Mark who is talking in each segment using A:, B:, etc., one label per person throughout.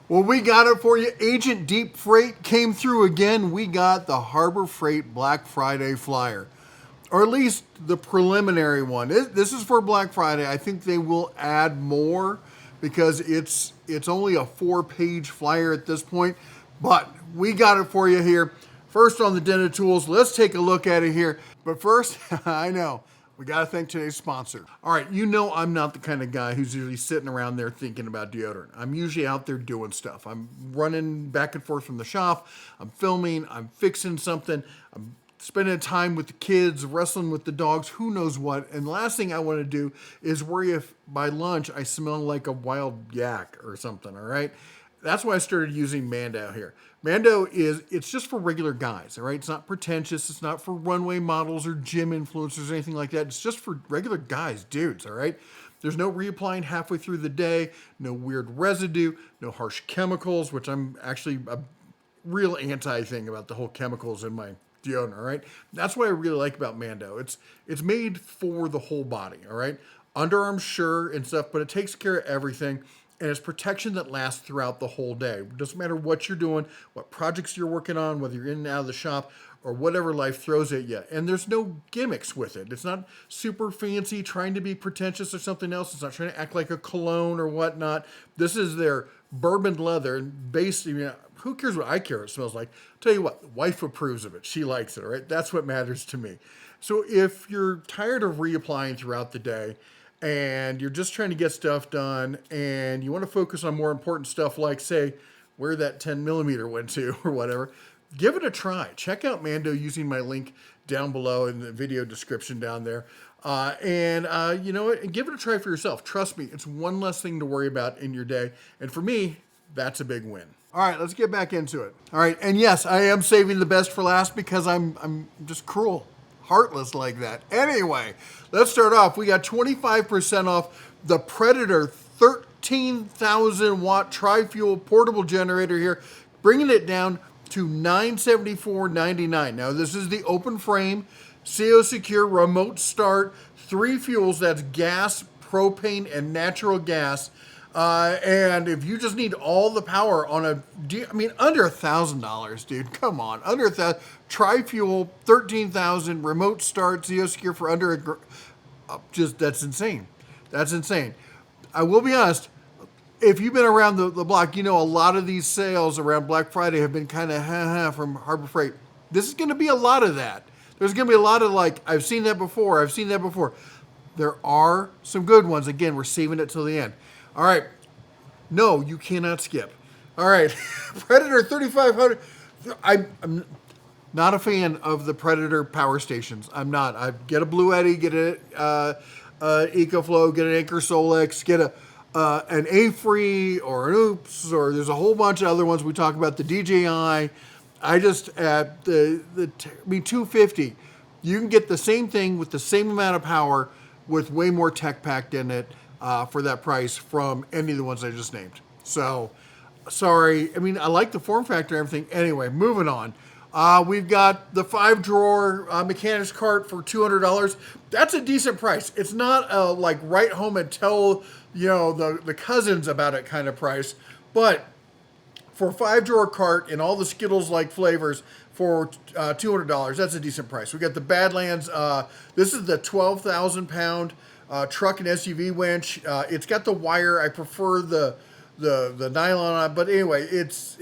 A: Well, we got it for you. Agent Deep Freight came through again. We got the Harbor Freight Black Friday flyer, or at least the preliminary one. This is for Black Friday. I think they will add more because it's only a 4-page flyer at this point. But we got it for you here. First on the den of tools, let's take a look at it here. But first, I know, we got to thank today's sponsor. All right, you know I'm not the kind of guy who's usually sitting around there thinking about deodorant. I'm usually out there doing stuff. I'm running back and forth from the shop. I'm filming. I'm fixing something. I'm spending time with the kids, wrestling with the dogs, who knows what. And the last thing I want to do is worry if by lunch I smell like a wild yak or something, all right? That's why I started using Mando here. Mando it's just for regular guys, all right? It's not pretentious. It's not for runway models or gym influencers or anything like that. It's just for regular guys, dudes, all right? There's no reapplying halfway through the day, no weird residue, no harsh chemicals, which I'm actually a real anti-thing about the whole chemicals in my deodorant, all right? That's what I really like about Mando. It's made for the whole body, all right? Underarms, sure, and stuff, but it takes care of everything. And it's protection that lasts throughout the whole day. It doesn't matter what you're doing, what projects you're working on, whether you're in and out of the shop, or whatever life throws at you. And there's no gimmicks with it. It's not super fancy, trying to be pretentious or something else. It's not trying to act like a cologne or whatnot. This is their bourbon leather. And basically, who cares what I care what it smells like? Tell you what, the wife approves of it. She likes it, all right? That's what matters to me. So if you're tired of reapplying throughout the day, and you're just trying to get stuff done and you want to focus on more important stuff like, say, where that 10 millimeter went to or whatever, give it a try. Check out Mando using my link down below in the video description down there. You know what? Give it a try for yourself. Trust me, it's one less thing to worry about in your day. And for me, that's a big win. All right, let's get back into it. All right, and yes, I am saving the best for last because I'm just cruel. Heartless like that. Anyway, let's start off. We got 25% off the Predator 13,000 watt tri-fuel portable generator here, bringing it down to $974.99. Now, this is the open frame, CO secure, remote start, 3 fuels. That's gas, propane, and natural gas. And if you just need all the power on under $1,000, dude, come on, under $1,000, tri-fuel, 13,000, remote start, CO secure for under that's insane. That's insane. I will be honest, if you've been around the block, you know a lot of these sales around Black Friday have been kind of from Harbor Freight. This is going to be a lot of that. There's going to be a lot of like, I've seen that before. There are some good ones. Again, we're saving it till the end. All right. No, you cannot skip. All right. Predator 3500. I'm not a fan of the Predator power stations. I'm not. I get a Blue Eddy, get a EcoFlow, get an Anchor Solex, get an A-Free or an Oops, or there's a whole bunch of other ones we talk about. The DJI. I just at the 250. You can get the same thing with the same amount of power with way more tech packed in it. For that price from any of the ones I just named. So, sorry. I mean, I like the form factor and everything. Anyway, moving on. We've got the 5-drawer mechanics cart for $200. That's a decent price. It's not like write home and tell, the cousins about it kind of price. But for a 5-drawer cart and all the Skittles-like flavors for $200, that's a decent price. We got the Badlands. This is the 12,000-pound truck and SUV winch. It's got the wire. I prefer the nylon on it, but anyway, it's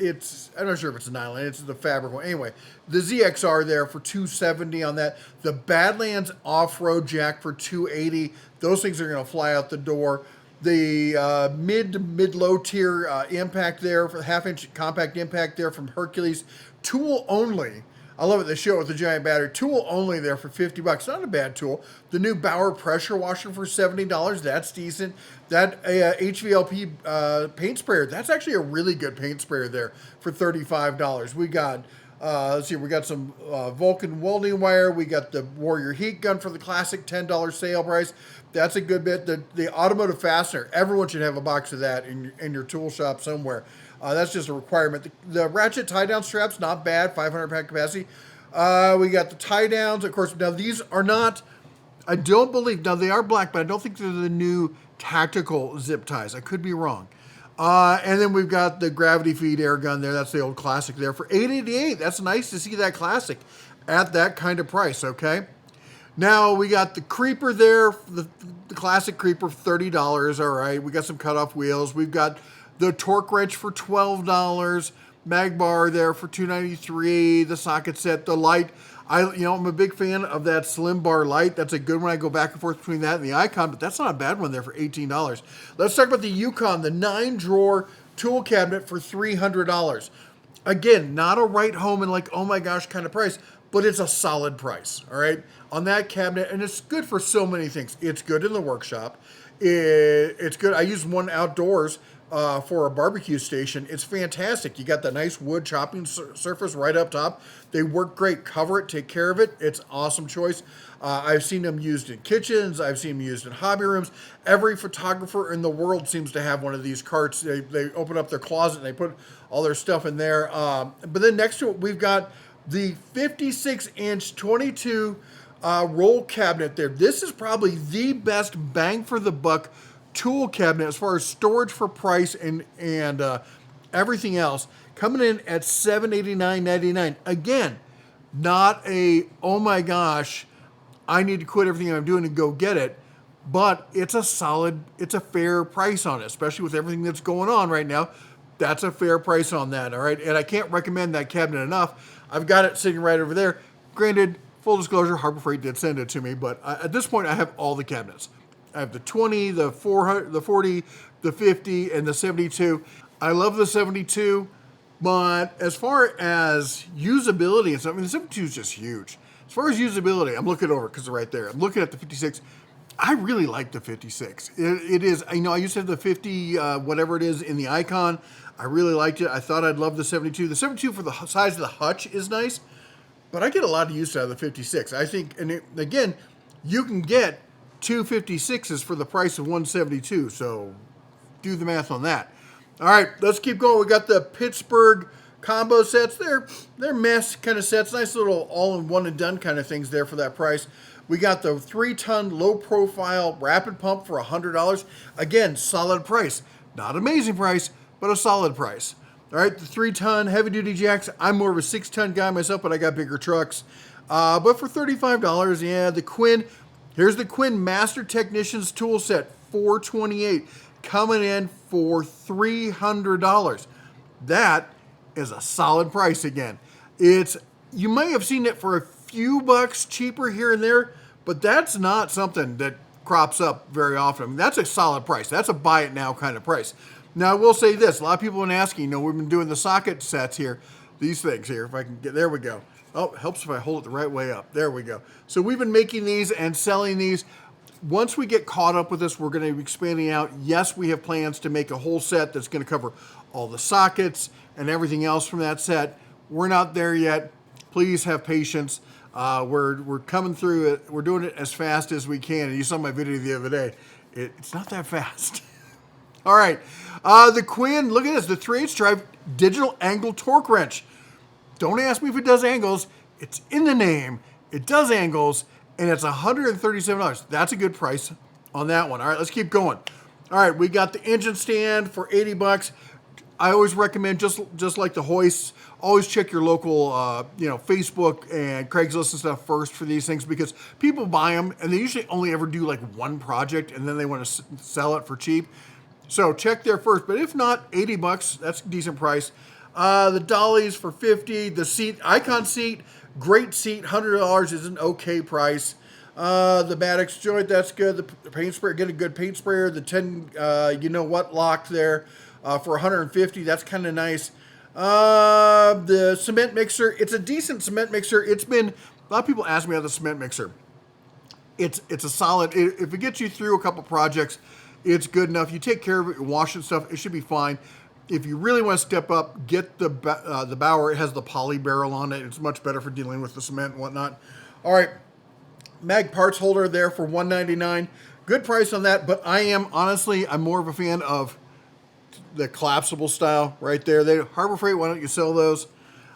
A: I'm not sure if it's a nylon. It's the fabric one. Anyway, the ZXR there for $270 on that. The Badlands off-road jack for $280. Those things are going to fly out the door. The mid-low tier impact there for the 1/2-inch compact impact there from Hercules. Tool only. I love it. They show it with the giant battery. Tool only there for $50. Not a bad tool. The new Bauer pressure washer for $70. That's decent. That HVLP paint sprayer. That's actually a really good paint sprayer there for $35. We got, let's see, we got some Vulcan welding wire. We got the Warrior heat gun for the classic $10 sale price. That's a good bit. The automotive fastener. Everyone should have a box of that in your tool shop somewhere. That's just a requirement. The ratchet tie-down straps, not bad, 500-pound capacity. We got the tie-downs. Of course, now these are not, I don't believe, now they are black, but I don't think they're the new tactical zip ties. I could be wrong. And then we've got the gravity feed air gun there. That's the old classic there for $888. That's nice to see that classic at that kind of price, okay? Now we got the creeper there, the classic creeper for $30. All right, we got some cutoff wheels. We've got the torque wrench for $12. Mag bar there for $293. The socket set, the light. I'm a big fan of that slim bar light. That's a good one. I go back and forth between that and the Icon, but that's not a bad one there for $18. Let's talk about the Yukon, the 9-drawer tool cabinet for $300. Again, not a right home and like, oh my gosh kind of price, but it's a solid price, all right, on that cabinet, and it's good for so many things. It's good in the workshop. It's good. I use one outdoors for a barbecue station. It's fantastic. You got the nice wood chopping surface right up top. They work great. Cover it, take care of it. It's an awesome choice. I've seen them used in kitchens. I've seen them used in hobby rooms. Every photographer in the world seems to have one of these carts. They open up their closet and they put all their stuff in there. But then next to it, we've got the 56-inch 22 roll cabinet there. This is probably the best bang for the buck tool cabinet as far as storage for price and everything else, coming in at $789.99. Again, not a, oh my gosh, I need to quit everything I'm doing and go get it, but it's a fair price on it, especially with everything that's going on right now. That's a fair price on that, all right? And I can't recommend that cabinet enough. I've got it sitting right over there. Granted, full disclosure, Harbor Freight did send it to me, but at this point, I have all the cabinets. I have the 20, the 400, the 40, the 50, and the 72. I love the 72, but as far as usability and stuff, I mean, the 72 is just huge. As far as usability, I'm looking over because they're right there. I'm looking at the 56. I really like the 56. It is, I used to have the 50, whatever it is, in the Icon. I really liked it. I thought I'd love the 72. The 72 for the size of the hutch is nice, but I get a lot of use out of the 56. I think, and again, you can get two 56s for the price of 172, so do the math on that. All right, let's keep going. We got the Pittsburgh combo sets. They're mess kind of sets, nice little all-in-one and done kind of things there for that price. We got the 3-ton low-profile rapid pump for $100. Again, solid price. Not amazing price, but a solid price. All right, the 3-ton heavy-duty jacks. I'm more of a 6-ton guy myself, but I got bigger trucks. But for $35, yeah, the Quinn. Here's the Quinn Master Technicians tool set, $428, coming in for $300. That is a solid price again. You might have seen it for a few bucks cheaper here and there, but that's not something that crops up very often. I mean, that's a solid price. That's a buy it now kind of price. Now, I will say this. A lot of people have been asking, we've been doing the socket sets here, these things here. If I can get, there we go. Oh, it helps if I hold it the right way up. There we go. So we've been making these and selling these. Once we get caught up with this, we're going to be expanding out. Yes, we have plans to make a whole set that's going to cover all the sockets and everything else from that set. We're not there yet. Please have patience. We're coming through it. We're doing it as fast as we can. And you saw my video the other day. It's not that fast. All right. The Quinn, look at this. The 3/8 drive digital angle torque wrench. Don't ask me if it does angles. It's in the name. It does angles, and it's $137. That's a good price on that one. All right, let's keep going. All right, we got the engine stand for $80. I always recommend, just like the hoists, always check your local, Facebook and Craigslist and stuff first for these things, because people buy them and they usually only ever do like one project and then they want to sell it for cheap. So check there first. But if not, $80, that's a decent price. The dollies for $50. The seat, Icon seat, great seat, $100 is an okay price. The Maddox joint, that's good. The paint sprayer, get a good paint sprayer. The 10, lock there for $150. That's kind of nice. The cement mixer, it's a decent cement mixer. A lot of people ask me about the cement mixer. It's a solid, if it gets you through a couple projects, it's good enough. You take care of it, you wash it and stuff, it should be fine. If you really want to step up, get the Bauer. It has the poly barrel on it. It's much better for dealing with the cement and whatnot. All right, mag parts holder there for $199. Good price on that, but I'm more of a fan of the collapsible style right there. Harbor Freight, why don't you sell those?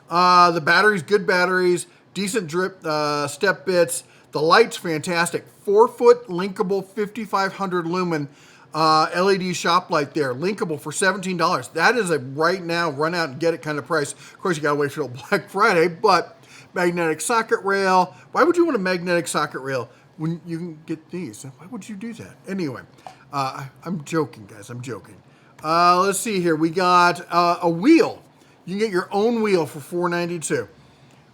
A: The batteries, good batteries, decent drip step bits. The light's fantastic. 4-foot linkable 5500 lumen LED shop light there, linkable for $17. That is a right now, run out and get it kind of price. Of course, you got to wait till Black Friday, but magnetic socket rail. Why would you want a magnetic socket rail when you can get these? Why would you do that? Anyway, I'm joking, guys. I'm joking. Let's see here. We got a wheel. You can get your own wheel for $4.92.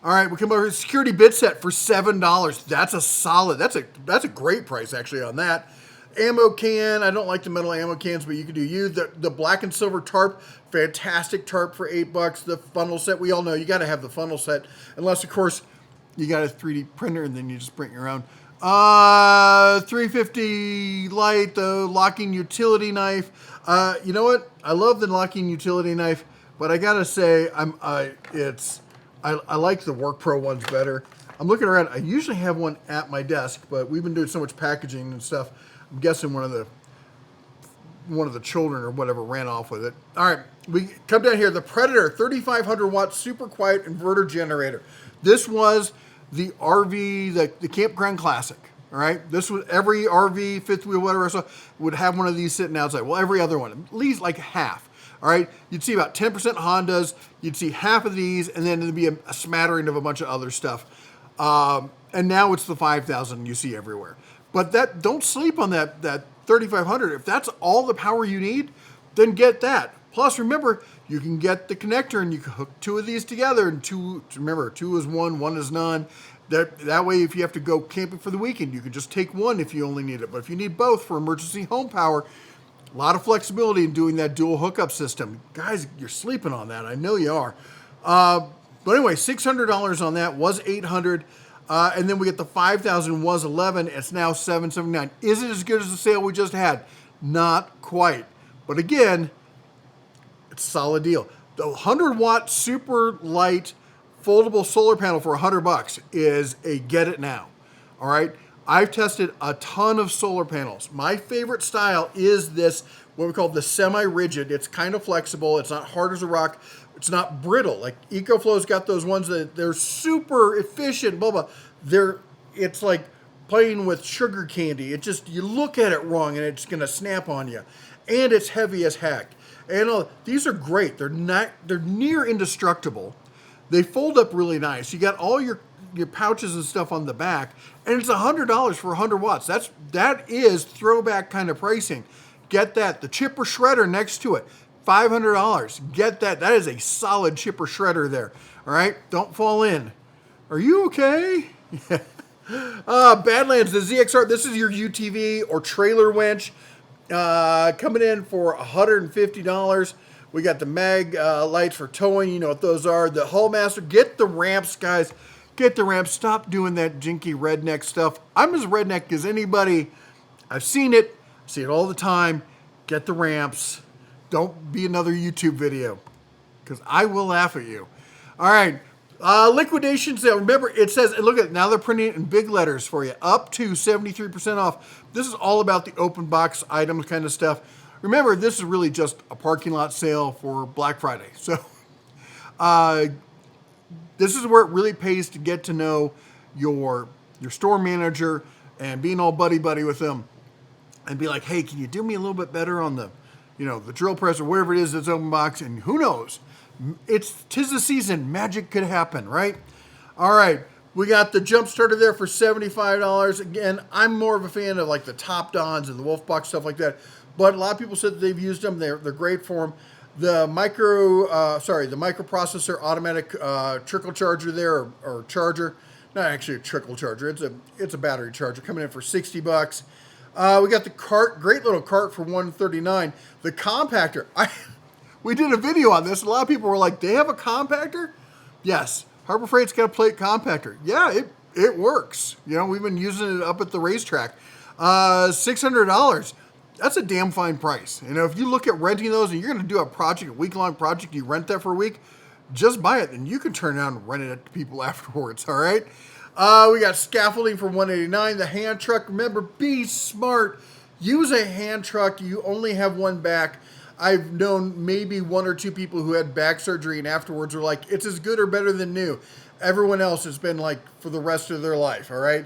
A: All right, we come over to security bit set for $7. That's a solid. That's a great price actually on that. Ammo can. I don't like the metal ammo cans, but you can do you. The black and silver tarp, fantastic tarp for $8. The funnel set. We all know you got to have the funnel set, unless of course you got a 3D printer and then you just print your own. 350 light, the locking utility knife. You know what? I love the locking utility knife, but I gotta say I like the Work Pro ones better. I'm looking around. I usually have one at my desk, but we've been doing so much packaging and stuff. I'm guessing one of the children or whatever ran off with it. All right, we come down here. The Predator 3,500 watt super quiet inverter generator. This was the RV, the campground classic. All right, this was every RV, fifth wheel, whatever I saw would have one of these sitting outside. Well, every other one, at least like half. All right, you'd see about 10% Hondas, you'd see half of these, and then there'd be a smattering of a bunch of other stuff. And now it's the 5,000 you see everywhere. But don't sleep on that 3,500. If that's all the power you need, then get that. Plus, remember, you can get the connector and you can hook two of these together. And remember, two is one is none. That way, if you have to go camping for the weekend, you can just take one if you only need it. But if you need both for emergency home power, a lot of flexibility in doing that dual hookup system. Guys, you're sleeping on that. I know you are. But anyway, $600 on that was $800. And then we get the 5,000 was 11. It's now $779. Is it as good as the sale we just had? Not quite. But again, it's a solid deal. The 100 watt super light foldable solar panel for $100 is a get it now. All right. I've tested a ton of solar panels. My favorite style is this, what we call the semi-rigid. It's kind of flexible. It's not hard as a rock. It's not brittle. Like EcoFlow's got those ones that they're super efficient, blah, blah. It's like playing with sugar candy. It just, you look at it wrong and it's going to snap on you. And it's heavy as heck. And these are great. They're near indestructible. They fold up really nice. You got all your pouches and stuff on the back, and it's $100 for 100 watts. That is throwback kind of pricing. Get that. The chipper shredder next to it, $500. Get that. That is a solid chipper shredder there. All right, don't fall in. Are you okay? Badlands, the ZXR. This is your UTV or trailer winch, coming in for $150. We got the mag lights for towing. You know what those are. The Hull Master. Get the ramps, guys. Get the ramps. Stop doing that jinky redneck stuff. I'm as redneck as anybody. I've seen it. I see it all the time. Get the ramps. Don't be another YouTube video, because I will laugh at you. All right. Liquidation sale. Remember, it says, look at it, now they're printing it in big letters for you. Up to 73% off. This is all about the open box items kind of stuff. Remember, this is really just a parking lot sale for Black Friday. So, this is where it really pays to get to know your store manager and being all buddy-buddy with them and be like, hey, can you do me a little bit better on the drill press or whatever it is that's open box? And who knows? Tis the season. Magic could happen, right? All right. We got the jump starter there for $75. Again, I'm more of a fan of like the Top Dons and the Wolfbox, stuff like that. But a lot of people said that they've used them. They're great for them. The microprocessor automatic trickle charger there, or charger, not actually a trickle charger. It's a battery charger coming in for $60. We got the cart, great little cart for $139. The compactor. We did a video on this. A lot of people were like, they have a compactor? Yes. Harbor Freight's got a plate compactor. Yeah, it works. We've been using it up at the racetrack. $600. That's a damn fine price. If you look at renting those and you're going to do a week-long project, you rent that for a week, just buy it, and you can turn around and rent it to people afterwards, all right? We got scaffolding for $189. The hand truck, remember, be smart. Use a hand truck. You only have one back. I've known maybe one or two people who had back surgery and afterwards were like, it's as good or better than new. Everyone else has been like for the rest of their life, all right?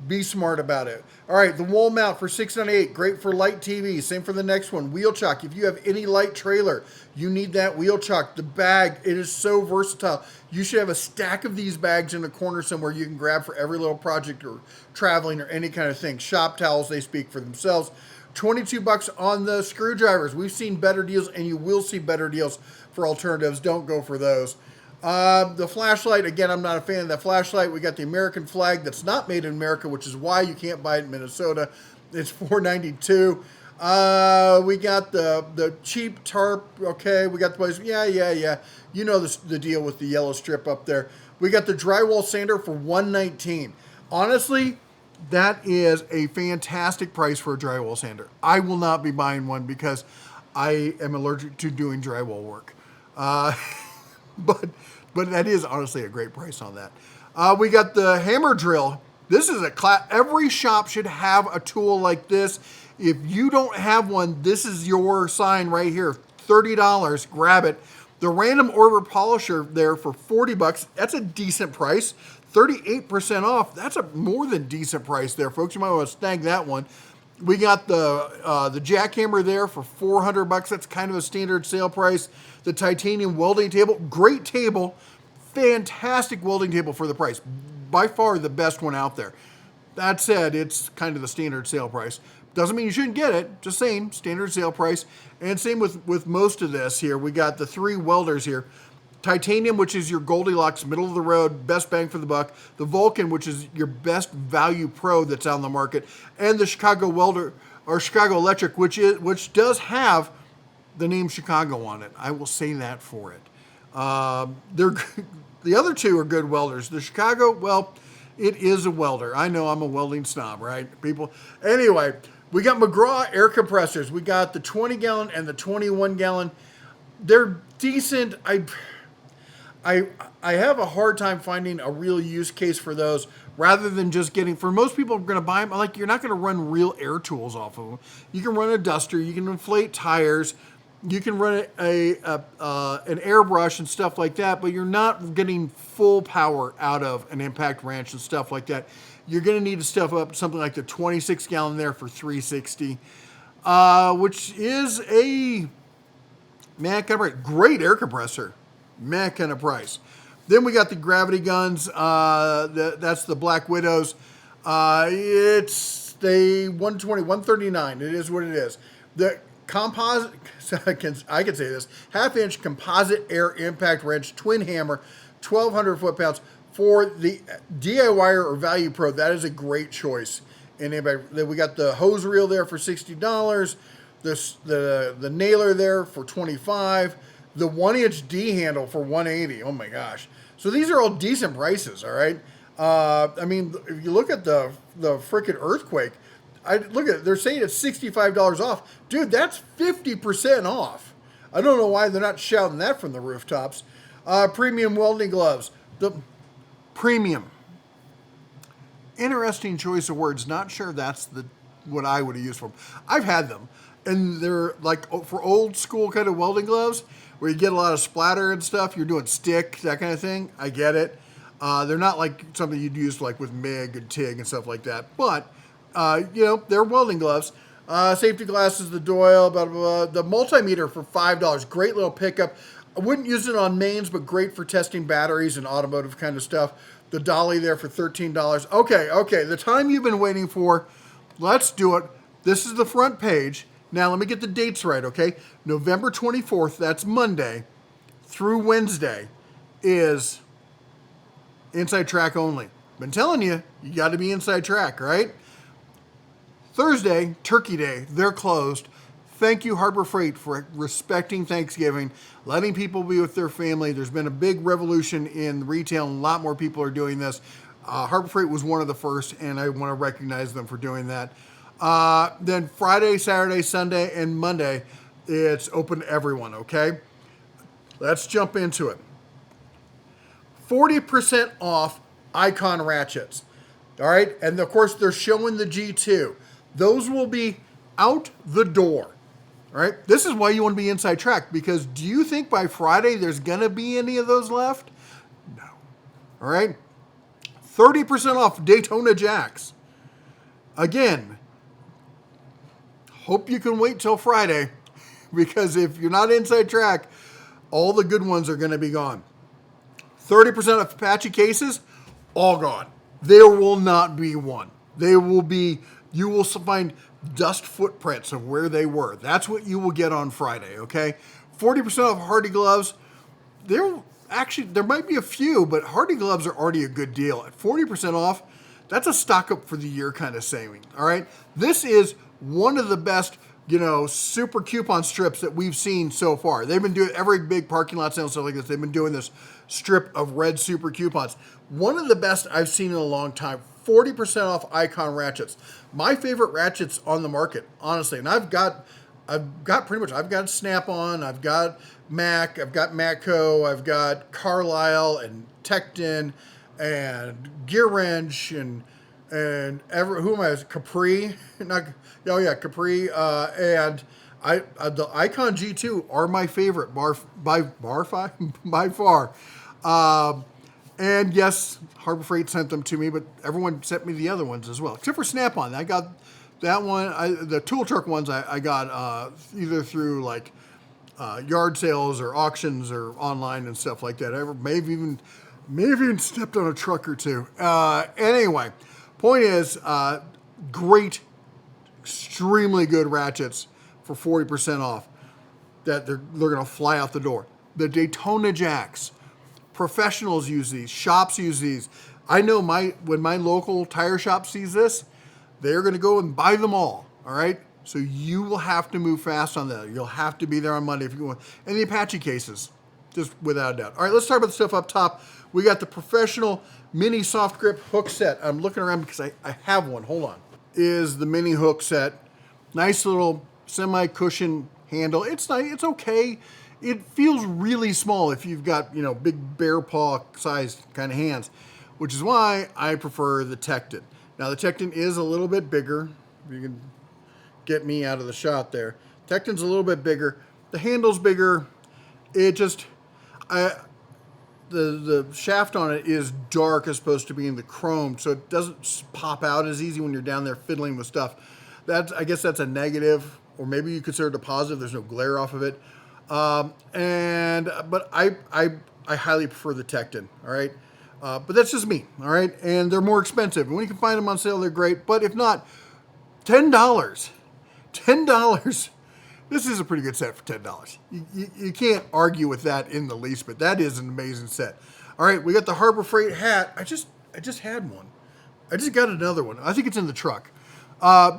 A: Be smart about it. All right, the wall mount for $6.98, great for light TV. Same for the next one. Wheel chock. If you have any light trailer, you need that wheel chock. The bag, it is so versatile. You should have a stack of these bags in a corner somewhere you can grab for every little project or traveling or any kind of thing. Shop towels, they speak for themselves. 22 bucks on the screwdrivers. We've seen better deals, and you will see better deals for alternatives. Don't go for those. The flashlight, again, I'm not a fan of that flashlight. We got the American flag that's not made in America, which is why you can't buy it in Minnesota. It's $4.92. We got the cheap tarp. Okay, we got the place. Yeah. You know the deal with the yellow strip up there. We got the drywall sander for $119. Honestly, that is a fantastic price for a drywall sander. I will not be buying one because I am allergic to doing drywall work. But that is honestly a great price on that. We got the hammer drill. This is a class. Every shop should have a tool like this. If you don't have one, this is your sign right here. $30. Grab it. The random order polisher there for 40 bucks. That's a decent price. 38% off. That's a more than decent price there, folks. You might want to snag that one. We got the jackhammer there for 400 bucks. That's kind of a standard sale price. The titanium welding table, great table, fantastic welding table for the price. By far the best one out there. That said, it's kind of the standard sale price. Doesn't mean you shouldn't get it. Just saying, standard sale price. And same with most of this here. We got the 3 welders here. Titanium, which is your Goldilocks, middle of the road, best bang for the buck. The Vulcan, which is your best value pro that's on the market. And the Chicago Welder, or Chicago Electric, which does have the name Chicago on it. I will say that for it. The other 2 are good welders. The Chicago, well, it is a welder. I know I'm a welding snob, right, people? Anyway, we got McGraw air compressors. We got the 20-gallon and the 21-gallon. They're decent. I have a hard time finding a real use case for those rather than just getting, for most people are going to buy them, like you're not going to run real air tools off of them. You can run a duster, you can inflate tires, you can run an airbrush and stuff like that, but you're not getting full power out of an impact wrench and stuff like that. You're going to need to step up something like the 26-gallon there for $360, which is a, man, great air compressor. Man, kind of price. Then we got the gravity guns. That's the Black Widows. It's the 120, 139. It is what it is. The composite, I can say this, half-inch composite air impact wrench, twin hammer, 1,200 foot-pounds. For the DIYer or value pro, that is a great choice. And then we got the hose reel there for $60. The nailer there for $25. The 1-inch D handle for $180. Oh my gosh. So these are all decent prices, all right? I mean, if you look at the freaking Earthquake, look at it, they're saying it's $65 off. Dude, that's 50% off. I don't know why they're not shouting that from the rooftops. Premium welding gloves. The premium. Interesting choice of words. Not sure that's what I would have used for them. I've had them, and they're like for old school kind of welding gloves where you get a lot of splatter and stuff. You're doing stick, that kind of thing. I get it. They're not like something you'd use like with MIG and TIG and stuff like that. But, they're welding gloves. Safety glasses, the Doyle, blah, blah, blah. The multimeter for $5. Great little pickup. I wouldn't use it on mains, but great for testing batteries and automotive kind of stuff. The dolly there for $13. Okay. The time you've been waiting for. Let's do it. This is the front page. Now, let me get the dates right, okay? November 24th, that's Monday, through Wednesday, is inside track only. Been telling you, you got to be inside track, right? Thursday, Turkey Day, they're closed. Thank you, Harbor Freight, for respecting Thanksgiving, letting people be with their family. There's been a big revolution in retail, and a lot more people are doing this. Harbor Freight was one of the first, and I want to recognize them for doing that. Then Friday, Saturday, Sunday, and Monday, it's open to everyone, okay? Let's jump into it. 40% off Icon ratchets, all right? And, of course, they're showing the G2. Those will be out the door, all right? This is why you want to be inside track, because do you think by Friday there's going to be any of those left? No. All right? 30% off Daytona Jacks. Again, hope you can wait till Friday, because if you're not inside track, all the good ones are going to be gone. 30% of Apache cases, all gone. There will not be one. You will find dust footprints of where they were. That's what you will get on Friday, okay? 40% of Hardy gloves, there might be a few, but Hardy gloves are already a good deal. At 40% off, that's a stock up for the year kind of saving, all right? This is one of the best, super coupon strips that we've seen so far. They've been doing every big parking lot sale and stuff like this. They've been doing this strip of red super coupons. One of the best I've seen in a long time. 40% off Icon ratchets. My favorite ratchets on the market, honestly. And I've got Snap-on, I've got Mac, I've got Matco, I've got Carlisle and Tekton and Gear Wrench and who am I? Capri, Capri, and the Icon G2 are my favorite by far. And yes, Harbor Freight sent them to me, but everyone sent me the other ones as well, except for Snap-on. I got that one. The tool truck ones I got either through yard sales or auctions or online and stuff like that. I may have even stepped on a truck or two. Anyway, point is, great, extremely good ratchets for 40% off. That they're going to fly out the door. The Daytona jacks. Professionals use these. Shops use these. I know when my local tire shop sees this, they're going to go and buy them all. All right? So you will have to move fast on that. You'll have to be there on Monday if you want. And the Apache cases, just without a doubt. All right, let's talk about the stuff up top. We got the professional mini soft grip hook set. I'm looking around because I have one. Hold on. Is the mini hook set. Nice little semi-cushion handle. It's nice. It's okay. It feels really small if you've got, big bear paw sized kind of hands, which is why I prefer the Tekton. Now, the Tekton is a little bit bigger. You can get me out of the shot there. Tekton's a little bit bigger. The handle's bigger. It just, the shaft on it is dark as opposed to being the chrome, so it doesn't pop out as easy when you're down there fiddling with stuff. I guess that's a negative, or maybe you consider it a positive. There's no glare off of it. But I highly prefer the Tekton, all right? But that's just me, all right? And they're more expensive. And when you can find them on sale, they're great. But if not, $10. $10. This is a pretty good set for $10. You can't argue with that in the least, but that is an amazing set. All right, we got the Harbor Freight hat. I just had one. I just got another one. I think it's in the truck.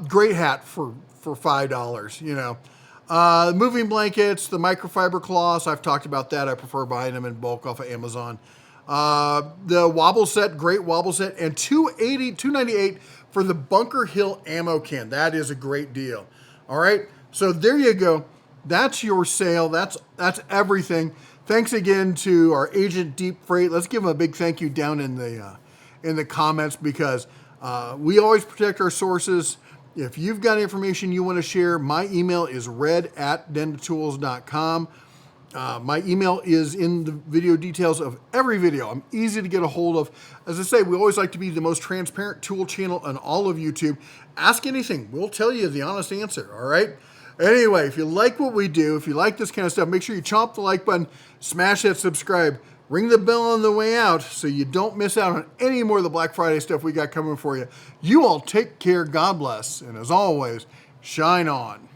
A: Great hat for $5, moving blankets, the microfiber cloths, I've talked about that. I prefer buying them in bulk off of Amazon. The wobble set, great wobble set, and $298 for the Bunker Hill ammo can. That is a great deal. All right, so there you go. That's your sale. That's everything. Thanks again to our agent Deep Freight. Let's give them a big thank you down in the comments, because we always protect our sources. If you've got information you want to share, my email is red@dentatools.com. My email is in the video details of every video. I'm easy to get a hold of. As I say, we always like to be the most transparent tool channel on all of YouTube. Ask anything. We'll tell you the honest answer, all right? Anyway, if you like what we do, if you like this kind of stuff, make sure you chomp the like button, smash that subscribe, ring the bell on the way out so you don't miss out on any more of the Black Friday stuff we got coming for you. You all take care. God bless. And as always, shine on.